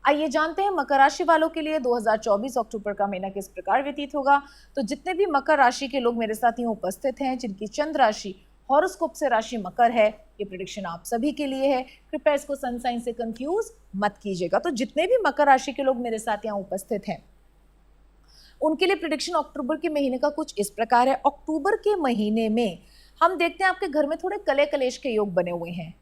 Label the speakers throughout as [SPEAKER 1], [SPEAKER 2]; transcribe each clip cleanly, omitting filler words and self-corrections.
[SPEAKER 1] आइए जानते हैं मकर राशि वालों के लिए 2024 अक्टूबर का महीना किस प्रकार व्यतीत होगा। तो जितने भी मकर राशि के लोग मेरे साथ यहाँ उपस्थित हैं, जिनकी चंद्र राशि हॉरोस्कोप से राशि मकर है, ये प्रेडिक्शन आप सभी के लिए है। कृपया इसको सन साइन से कंफ्यूज मत कीजिएगा। तो जितने भी मकर राशि के लोग मेरे साथ यहाँ उपस्थित हैं, उनके लिए प्रेडिक्शन अक्टूबर के महीने का कुछ इस प्रकार है। अक्टूबर के महीने में हम देखते हैं आपके घर में थोड़े कले कलेश के योग बने हुए हैं।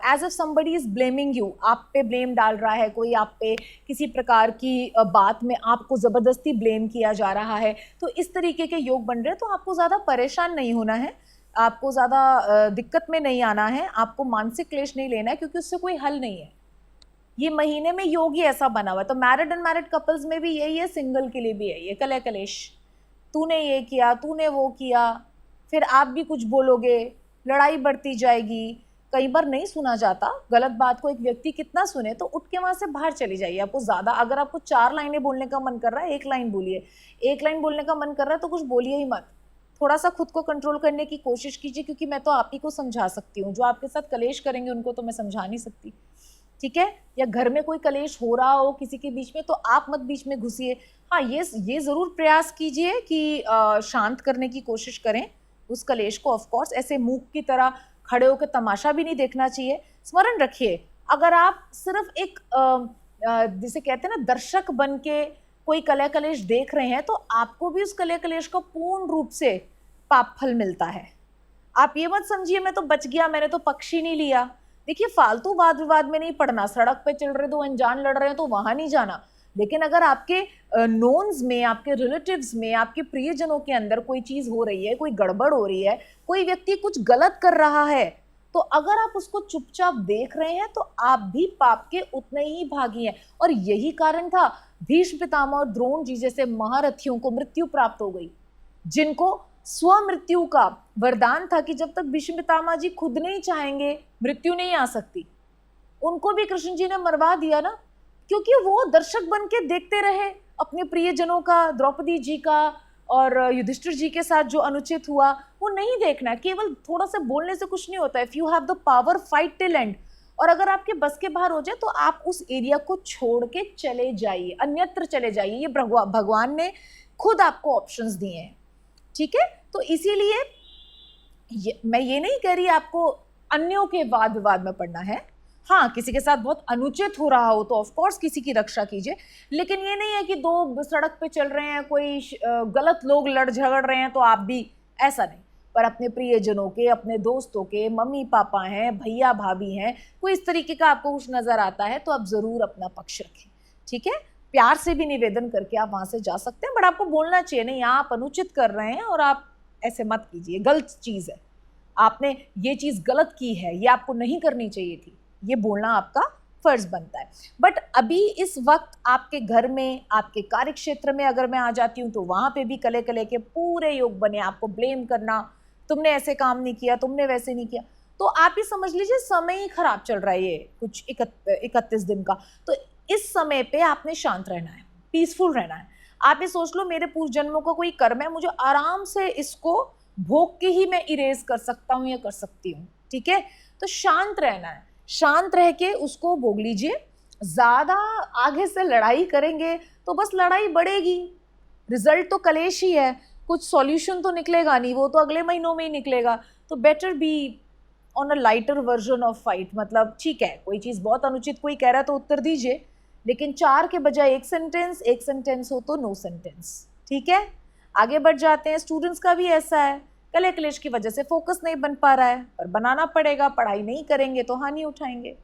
[SPEAKER 1] As if somebody is blaming you, आप पे ब्लेम डाल रहा है कोई, आप पे किसी प्रकार की बात में आपको ज़बरदस्ती ब्लेम किया जा रहा है। तो इस तरीके के योग बन रहे हैं। तो आपको ज़्यादा परेशान नहीं होना है, आपको ज़्यादा दिक्कत में नहीं आना है, आपको मानसिक क्लेश नहीं लेना है, क्योंकि उससे कोई हल नहीं है। ये महीने में योग ही ऐसा बना हुआ है। तो मैरिड एंड मैरिड कपल्स में भी यही है, सिंगल के लिए भी है ये कले कलेश। तूने ये किया, तूने वो किया, फिर आप भी कुछ बोलोगे, लड़ाई बढ़ती जाएगी। कई बार नहीं सुना जाता, गलत बात को एक व्यक्ति कितना सुने, तो उठ के वहाँ से बाहर चली जाइए। आपको ज़्यादा, अगर आपको 4 लाइनें बोलने का मन कर रहा है, 1 लाइन बोलिए। 1 लाइन बोलने का मन कर रहा है तो कुछ बोलिए ही मत। थोड़ा सा खुद को कंट्रोल करने की कोशिश कीजिए, क्योंकि मैं तो आप ही को समझा सकती हूँ। जो आपके साथ कलेश करेंगे उनको तो मैं समझा नहीं सकती, ठीक है। या घर में कोई कलेश हो रहा हो किसी के बीच में, तो आप मत बीच में घुसिए। हाँ, ये ज़रूर प्रयास कीजिए कि शांत करने की कोशिश करें उस कलेश को। ऑफ कोर्स ऐसे मूक की तरह खड़े होकर तमाशा भी नहीं देखना चाहिए। स्मरण रखिए, अगर आप सिर्फ एक जिसे कहते हैं ना दर्शक बन के कोई कलह कलेश देख रहे हैं, तो आपको भी उस कलह कलेश को पूर्ण रूप से पाप फल मिलता है। आप ये मत समझिए मैं तो बच गया, मैंने तो पक्ष ही नहीं लिया। देखिए, फालतू वाद विवाद में नहीं पड़ना। सड़क पे चल रहे, दो अनजान लड़ रहे हैं तो वहां नहीं जाना। लेकिन अगर आपके नोन्स में, आपके रिलेटिव्स में, आपके प्रियजनों के अंदर कोई चीज हो रही है, कोई गड़बड़ हो रही है, कोई व्यक्ति कुछ गलत कर रहा है, तो अगर आप उसको चुपचाप देख रहे हैं तो आप भी पाप के उतने ही भागी हैं। और यही कारण था भीष्म पितामह और द्रोण जी जैसे महारथियों को मृत्यु प्राप्त हो गई, जिनको स्वमृत्यु का वरदान था कि जब तक भीष्म पितामह जी खुद नहीं चाहेंगे मृत्यु नहीं आ सकती। उनको भी कृष्ण जी ने मरवा दिया ना, क्योंकि वो दर्शक बन के देखते रहे अपने प्रियजनों का, द्रौपदी जी का और युधिष्ठिर जी के साथ जो अनुचित हुआ वो नहीं देखना। केवल थोड़ा सा बोलने से कुछ नहीं होता है। If you have the power, fight till and. और अगर आपके बस के बाहर हो जाए तो आप उस एरिया को छोड़ के चले जाइए, अन्यत्र चले जाइए। ये भगवान ने खुद आपको ऑप्शंस दिए हैं, ठीक है। तो इसीलिए मैं ये नहीं कह रही आपको अन्यों के वाद विवाद में पड़ना है। हाँ, किसी के साथ बहुत अनुचित हो रहा हो तो ऑफ कोर्स किसी की रक्षा कीजिए, लेकिन ये नहीं है कि दो सड़क पे चल रहे हैं, कोई गलत लोग लड़ झगड़ रहे हैं तो आप भी, ऐसा नहीं। पर अपने प्रियजनों के, अपने दोस्तों के, मम्मी पापा हैं, भैया भाभी हैं, कोई इस तरीके का आपको कुछ नजर आता है तो आप जरूर अपना पक्ष रखें, ठीक है। प्यार से भी निवेदन करके आप वहां से जा सकते हैं, बट आपको बोलना चाहिए नहीं आप अनुचित कर रहे हैं और आप ऐसे मत कीजिए, गलत चीज है, आपने ये चीज गलत की है, ये आपको नहीं करनी चाहिए थी, ये बोलना आपका फर्ज बनता है। बट अभी इस वक्त आपके घर में, आपके कार्य क्षेत्र में अगर मैं आ जाती हूँ तो वहां पे भी कले कले के पूरे योग बने, आपको ब्लेम करना, तुमने ऐसे काम नहीं किया, तुमने वैसे नहीं किया। तो आप ही समझ लीजिए समय ही खराब चल रहा है, ये कुछ 31 दिन का। तो इस समय पे आपने शांत रहना है, पीसफुल रहना है। आप ये सोच लो मेरे पूर्व जन्मों का कोई कर्म है, मुझे आराम से इसको भोग के ही मैं इरेज कर सकता हूँ या कर सकती हूँ, ठीक है। तो शांत रहना है, शांत रह के उसको भोग लीजिए। ज्यादा आगे से लड़ाई करेंगे तो बस लड़ाई बढ़ेगी, रिजल्ट तो कलेश ही है, कुछ सॉल्यूशन तो निकलेगा नहीं, वो तो अगले महीनों में ही निकलेगा। तो better be on a lighter version of fight. मतलब ठीक है, कोई चीज बहुत अनुचित कोई कह रहा है तो उत्तर दीजिए, लेकिन 4 के बजाय एक सेंटेंस हो तो नो सेंटेंस, ठीक है। आगे बढ़ जाते हैं। स्टूडेंट्स का भी ऐसा है, कले क्लेश की वजह से फोकस नहीं बन पा रहा है, पर बनाना पड़ेगा, पढ़ाई नहीं करेंगे तो हानि उठाएंगे।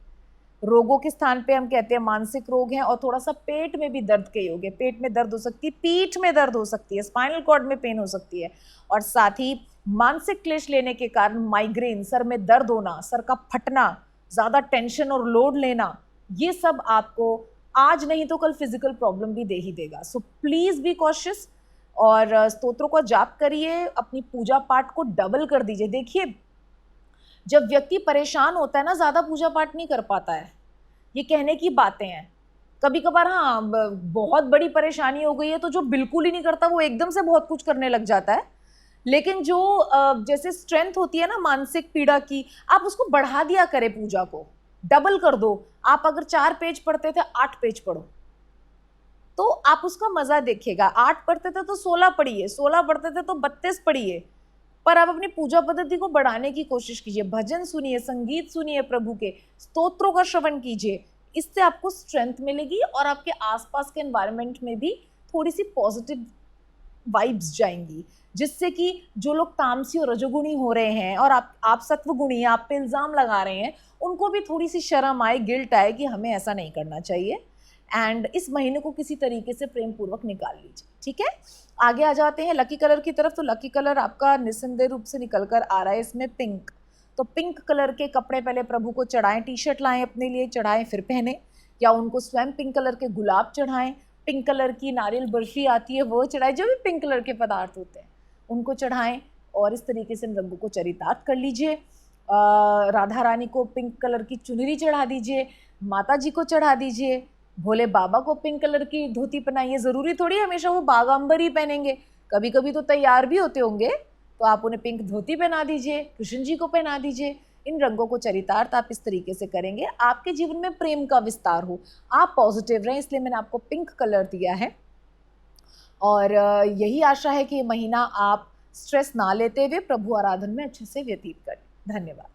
[SPEAKER 1] रोगों के स्थान पे हम कहते हैं मानसिक रोग हैं, और थोड़ा सा पेट में भी दर्द के योग है। पेट में दर्द हो सकती है, पीठ में दर्द हो सकती है, स्पाइनल कॉर्ड में पेन हो सकती है, और साथ ही मानसिक क्लेश लेने के कारण माइग्रेन, सर में दर्द होना, सर का फटना, ज्यादा टेंशन और लोड लेना, ये सब आपको आज नहीं तो कल फिजिकल प्रॉब्लम भी दे ही देगा। सो प्लीज बी कॉशियस और स्तोत्रों का जाप करिए, अपनी पूजा पाठ को डबल कर दीजिए। देखिए, जब व्यक्ति परेशान होता है ना, ज्यादा पूजा पाठ नहीं कर पाता है, ये कहने की बातें हैं। कभी कभार हाँ बहुत बड़ी परेशानी हो गई है तो जो बिल्कुल ही नहीं करता वो एकदम से बहुत कुछ करने लग जाता है। लेकिन जो जैसे स्ट्रेंथ होती है ना मानसिक पीड़ा की, आप उसको बढ़ा दिया करें पूजा को, डबल कर दो। आप अगर 4 पेज पढ़ते थे 8 पेज पढ़ो, तो आप उसका मजा देखिएगा। 8 पढ़ते थे तो 16 पढ़िए, 16 पढ़ते थे तो 32 पढ़िए। पर आप अपनी पूजा पद्धति को बढ़ाने की कोशिश कीजिए, भजन सुनिए, संगीत सुनिए, प्रभु के स्तोत्रों का श्रवण कीजिए। इससे आपको स्ट्रेंथ मिलेगी और आपके आसपास के एनवायरनमेंट में भी थोड़ी सी पॉजिटिव वाइब्स जाएंगी, जिससे कि जो लोग तामसी और रजोगुणी हो रहे हैं और आप सत्वगुणी हैं, आप पे इल्ज़ाम लगा रहे हैं, उनको भी थोड़ी सी शर्म आए, गिल्ट आए कि हमें ऐसा नहीं करना चाहिए। एंड इस महीने को किसी तरीके से प्रेम पूर्वक निकाल लीजिए, ठीक है। आगे आ जाते हैं लकी कलर की तरफ। तो लकी कलर आपका निस्संदेह रूप से निकल कर आ रहा है इसमें पिंक। तो पिंक कलर के कपड़े पहले प्रभु को चढ़ाएं, टी शर्ट लाएं अपने लिए, चढ़ाएं फिर पहने, या उनको स्वयं पिंक कलर के गुलाब चढ़ाएं, पिंक कलर की नारियल बर्फी आती है वो चढ़ाएं, जो भी पिंक कलर के पदार्थ होते हैं उनको चढ़ाएं और इस तरीके से इन रंगों को चरितार्थ कर लीजिए। राधा रानी को पिंक कलर की चुनरी चढ़ा दीजिए, माता जी को चढ़ा दीजिए, भोले बाबा को पिंक कलर की धोती पहनाइए। ज़रूरी थोड़ी हमेशा वो बागाम्बर ही पहनेंगे, कभी कभी तो तैयार भी होते होंगे, तो आप उन्हें पिंक धोती पहना दीजिए, कृष्ण जी को पहना दीजिए। इन रंगों को चरितार्थ आप इस तरीके से करेंगे, आपके जीवन में प्रेम का विस्तार हो, आप पॉजिटिव रहें, इसलिए मैंने आपको पिंक कलर दिया है। और यही आशा है कि ये महीना आप स्ट्रेस ना लेते हुए प्रभु आराधन में अच्छे से व्यतीत करें। धन्यवाद।